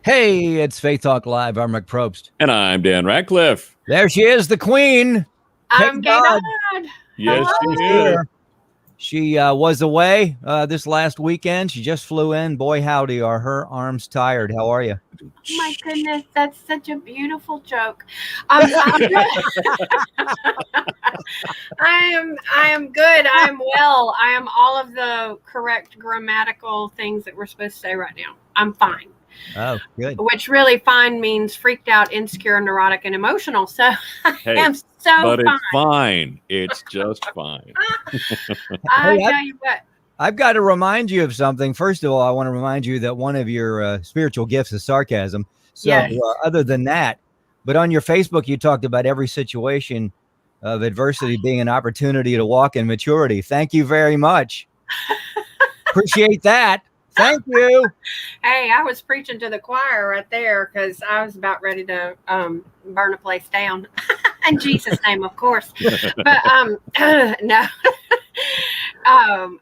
Hey, it's Faith Talk Live. I'm Rick Probst. And I'm Dan Ratcliffe. There she is, the queen. I'm Kay Dodd. Yes, Hello. she is. She was away this last weekend. She just flew in. Boy, howdy, are her arms tired. How are you? Oh my goodness, that's such a beautiful joke. I am good. I am well. I am all of the correct grammatical things that we're supposed to say right now. I'm fine. Oh, good. Which really fine means freaked out, insecure, neurotic, and emotional. So Hey, I am so but fine. it's fine. It's just fine. I Hey, tell you what. I've got to remind you of something. First of all, I want to remind you that one of your spiritual gifts is sarcasm. So Yes. Other than that, but on your Facebook, you talked about every situation of adversity being an opportunity to walk in maturity. Thank you very much. Appreciate that. Thank you. Hey, I was preaching to the choir right there because I was about ready to burn a place down. In Jesus' name, of course. But no.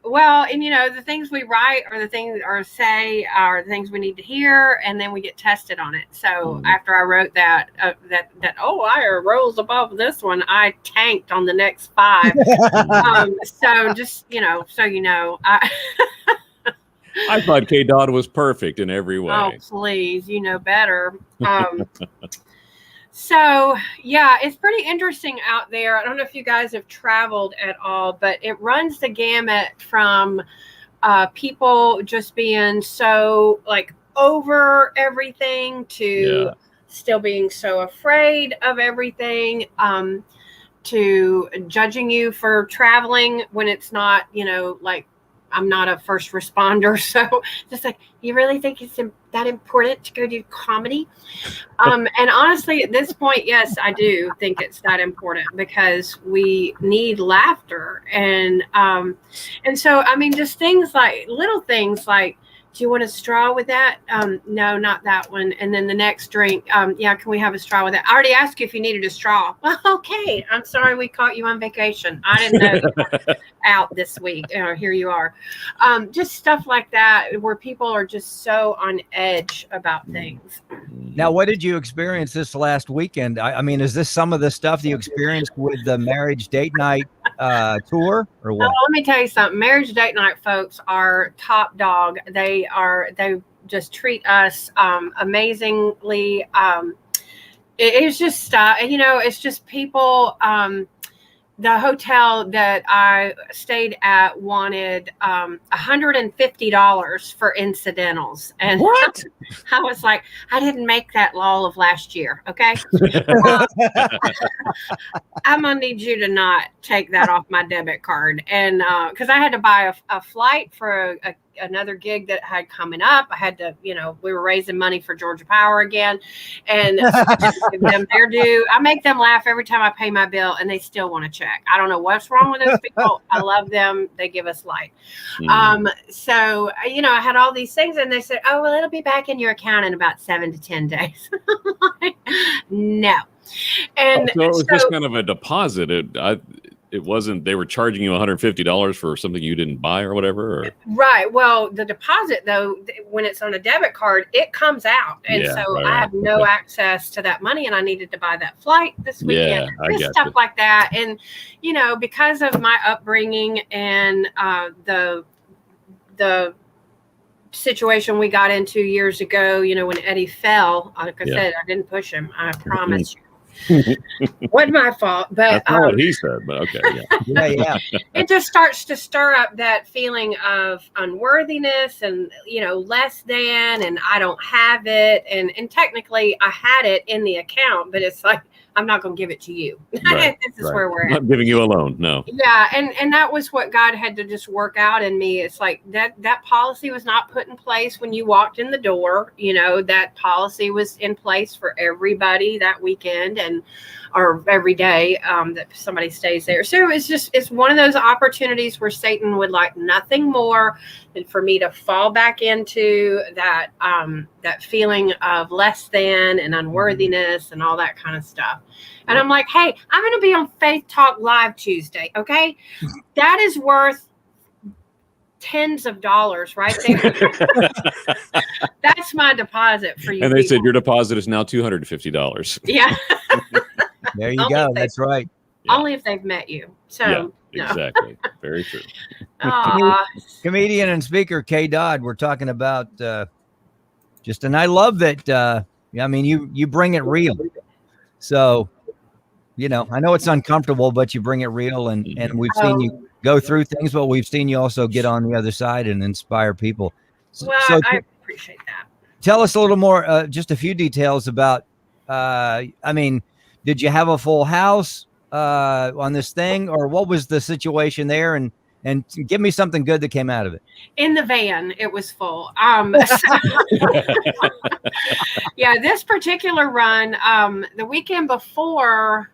Well, and the things we write or the things or say are the things we need to hear, and then we get tested on it. So after I wrote that I rose above this one, I tanked on the next 5. So just I thought Kay Dodd was perfect in every way. Oh, please, you know better. So, yeah, it's pretty interesting out there. I don't know if you guys have traveled at all, but it runs the gamut from people just being so over everything to still being so afraid of everything, to judging you for traveling when it's not, I'm not a first responder. So just you really think it's that important to go do comedy? And honestly, at this point, yes, I do think it's that important because we need laughter. And so, I mean, just little things like, do you want a straw with that? No, not that one. And then the next drink, can we have a straw with that? I already asked you if you needed a straw. Well, okay. I'm sorry we caught you on vacation. I didn't know you were out this week. Here you are. Just stuff like that where people are just so on edge about things. Now, what did you experience this last weekend? I mean, is this some of the stuff that you experienced with the marriage date night tour or what? Let me tell you something. Marriage date night folks are top dog. They just treat us amazingly. It's just it's just people. The hotel that I stayed at wanted $150 for incidentals. And what? I was like, I didn't make that all of last year. Okay. I'm going to need you to not take that off my debit card. And because I had to buy a flight for another gig that had coming up. I had to, we were raising money for Georgia Power again, and give them their due. I make them laugh every time I pay my bill, and they still want to check. I don't know what's wrong with those people. I love them. They give us light. So, I had all these things, and they said, oh, well, it'll be back in your account in about 7 to 10 days. No. And so it was just kind of a deposit. It wasn't, they were charging you $150 for something you didn't buy or whatever? Or? Right. Well, the deposit, though, when it's on a debit card, it comes out. And I have no access to that money, and I needed to buy that flight this weekend. Just stuff like that. And, because of my upbringing and the situation we got into years ago, when Eddie fell, like I said, I didn't push him. I promise you. Wasn't my fault, but that's not what he said. But okay, yeah. It just starts to stir up that feeling of unworthiness and less than, and I don't have it, and technically I had it in the account, but it's like I'm not going to give it to you. Right, this is where we're at. I'm not giving you a loan. No. Yeah. And that was what God had to just work out in me. It's like that policy was not put in place when you walked in the door. That policy was in place for everybody that weekend or every day that somebody stays there. So it's one of those opportunities where Satan would like nothing more than for me to fall back into that feeling of less than and unworthiness and all that kind of stuff. And I'm like, hey, I'm going to be on Faith Talk Live Tuesday. Okay. That is worth tens of dollars right there. That's my deposit for you. And they people. said your deposit is now $250. Yeah. There you go. That's right. Yeah. Only if they've met you. So yeah, exactly. Very true. Comedian and speaker Kay Dodd. We're talking about and I love that. I mean, you bring it real. So, I know it's uncomfortable, but you bring it real, and we've seen you go through things, but we've seen you also get on the other side and inspire people. Well, so I appreciate that. Tell us a little more, just a few details about. I mean, did you have a full house on this thing, or what was the situation there? And give me something good that came out of it. In the van, it was full. Yeah, this particular run, the weekend before,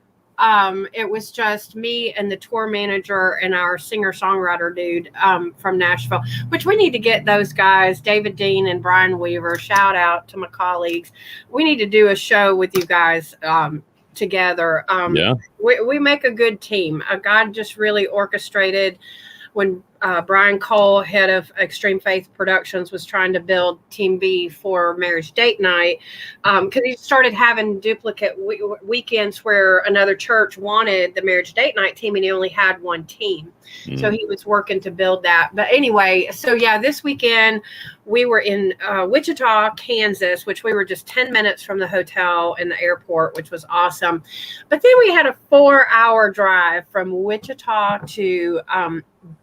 it was just me and the tour manager and our singer-songwriter dude from Nashville, which we need to get those guys, David Dean and Brian Weaver. Shout out to my colleagues. We need to do a show with you guys together. We make a good team. God just really orchestrated when Brian Cole, head of Extreme Faith Productions, was trying to build Team B for Marriage Date Night, because he started having duplicate weekends where another church wanted the Marriage Date Night team and he only had one team. So he was working to build that. But anyway, so yeah, this weekend we were in Wichita, Kansas, which we were just 10 minutes from the hotel and the airport, which was awesome. But then we had a 4-hour drive from Wichita to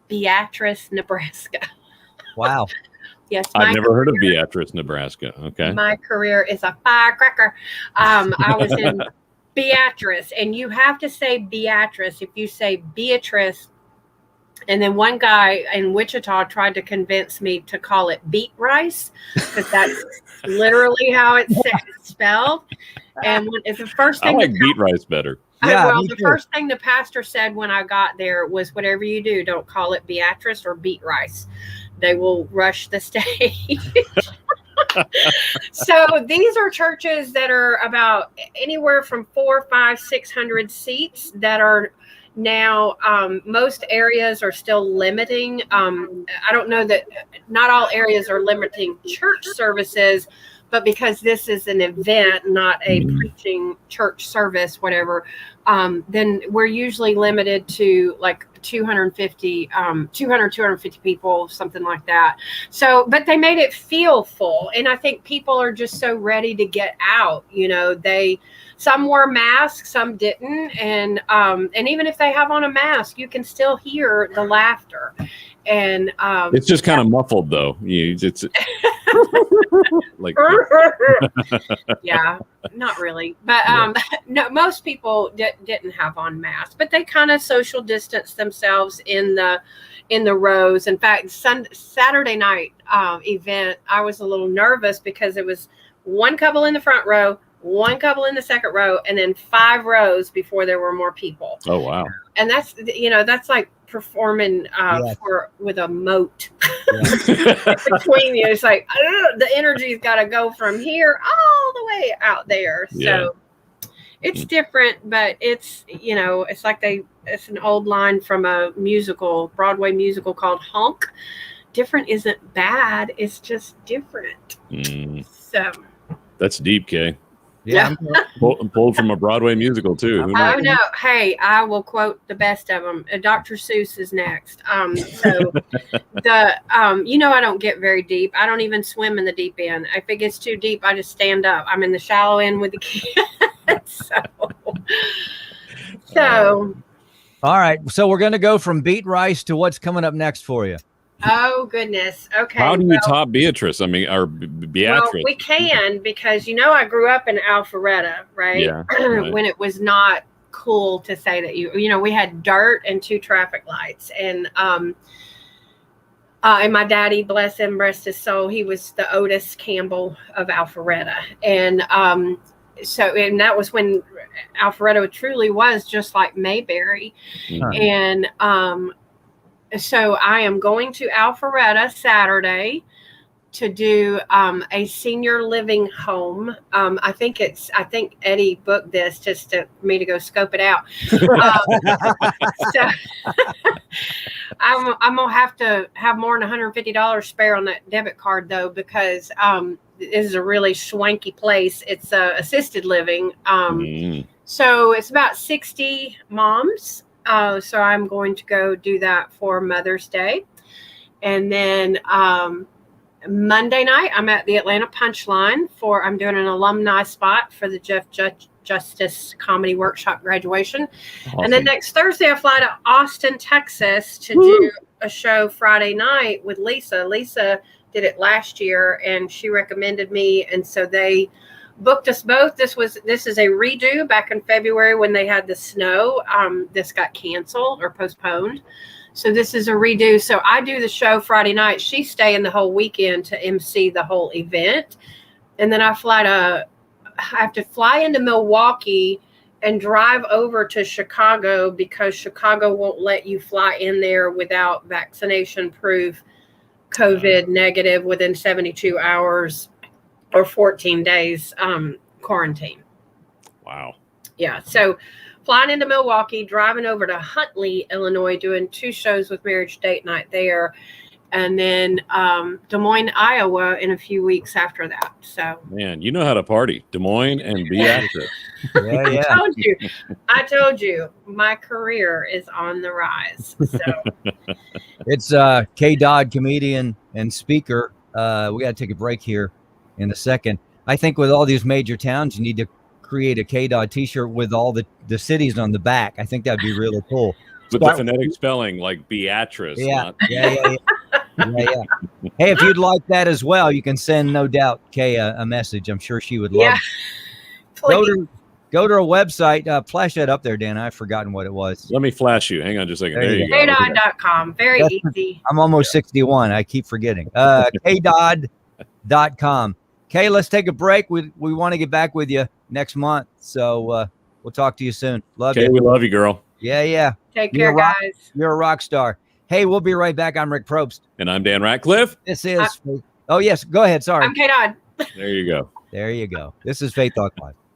Beatrice, Nebraska. Wow. Yes. I've never heard of Beatrice, Nebraska. Okay. My career is a firecracker. I was in Beatrice, and you have to say Beatrice. If you say Beatrice, and then one guy in Wichita tried to convince me to call it beet rice, because that's literally how it's spelled. And it's the first thing. I like beet rice better. Yeah, well, the first thing the pastor said when I got there was, whatever you do, don't call it Beatrice or beet rice. They will rush the stage. So these are churches that are about anywhere from 400, 500, 600 seats that are now, most areas are still limiting. I don't know that not all areas are limiting church services, but because this is an event, not a preaching church service, whatever, then we're usually limited to like 250 people, something like that. So, but they made it feel full. And I think people are just so ready to get out. Some wore masks, some didn't. And even if they have on a mask, you can still hear the laughter. And it's just kind of muffled though. It's like yeah, not really, but no, most people didn't have on masks, but they kind of social distanced themselves in the rows. In fact, Saturday night event, I was a little nervous because it was one couple in the front row, one couple in the second row, and then 5 rows before there were more people. Oh wow. And that's like performing with a moat between you. It's like the energy's got to go from here all the way out there. So it's different, but it's it's like it's an old line from a Broadway musical called Honk. Different isn't bad, it's just different. So that's deep, Kay. Yeah. Pulled from a Broadway musical too. Oh no! Hey, I will quote the best of them. Dr. Seuss is next. So I don't get very deep. I don't even swim in the deep end. If it gets too deep, I just stand up. I'm in the shallow end with the kids. So. All right. So we're going to go from beet rice to what's coming up next for you. Oh goodness. Okay. How do you top Beatrice? I mean, or Beatrice? Well, we can, because I grew up in Alpharetta, right? Yeah. Right. When it was not cool to say that we had dirt and 2 traffic lights, and my daddy, bless him, rest his soul, he was the Otis Campbell of Alpharetta, and and that was when Alpharetta truly was just like Mayberry, and so I am going to Alpharetta Saturday to do a senior living home. I think Eddie booked this just for me to go scope it out. So I'm gonna have to have more than $150 spare on that debit card though, because this is a really swanky place. It's assisted living. So it's about 60 moms. So I'm going to go do that for Mother's Day. And then Monday night, I'm at the Atlanta Punchline I'm doing an alumni spot for the Jeff Justice Comedy Workshop graduation. Awesome. And then next Thursday, I fly to Austin, Texas to do a show Friday night with Lisa. Lisa did it last year and she recommended me. And so they booked us both. This is a redo back in February when they had the snow. This got canceled or postponed. So this is a redo. So I do the show Friday night. She's staying the whole weekend to MC the whole event. And then I have to fly into Milwaukee and drive over to Chicago because Chicago won't let you fly in there without vaccination proof, COVID negative within 72 hours or 14 days quarantine. Wow. Yeah. So flying into Milwaukee, driving over to Huntley, Illinois, doing 2 shows with Marriage Date Night there. And then Des Moines, Iowa in a few weeks after that. So, man, you know how to party. Des Moines and Beatrice. Yeah. I told you, my career is on the rise. So It's Kay Dodd, comedian and speaker. We got to take a break here in a second. I think with all these major towns, you need to create a Kay Dodd t-shirt with all the cities on the back. I think that'd be really cool. With the phonetic spelling like Beatrice. Yeah. Hey, if you'd like that as well, you can send, no doubt, Kay a message. I'm sure she would love it. Go to her website. Flash that up there, Dan. I've forgotten what it was. Let me flash you. Hang on just a second. There you go. KayDodd.com. Very easy. I'm almost 61. I keep forgetting. KayDodd.com. Kay, let's take a break. We want to get back with you next month. So we'll talk to you soon. Love you. We love you, girl. Yeah. Take care, guys. You're a rock star. Hey, we'll be right back. I'm Rick Probst. And I'm Dan Ratcliffe. This is oh yes, go ahead. Sorry. I'm Kay Dodd. There you go. This is Faith Talk Live.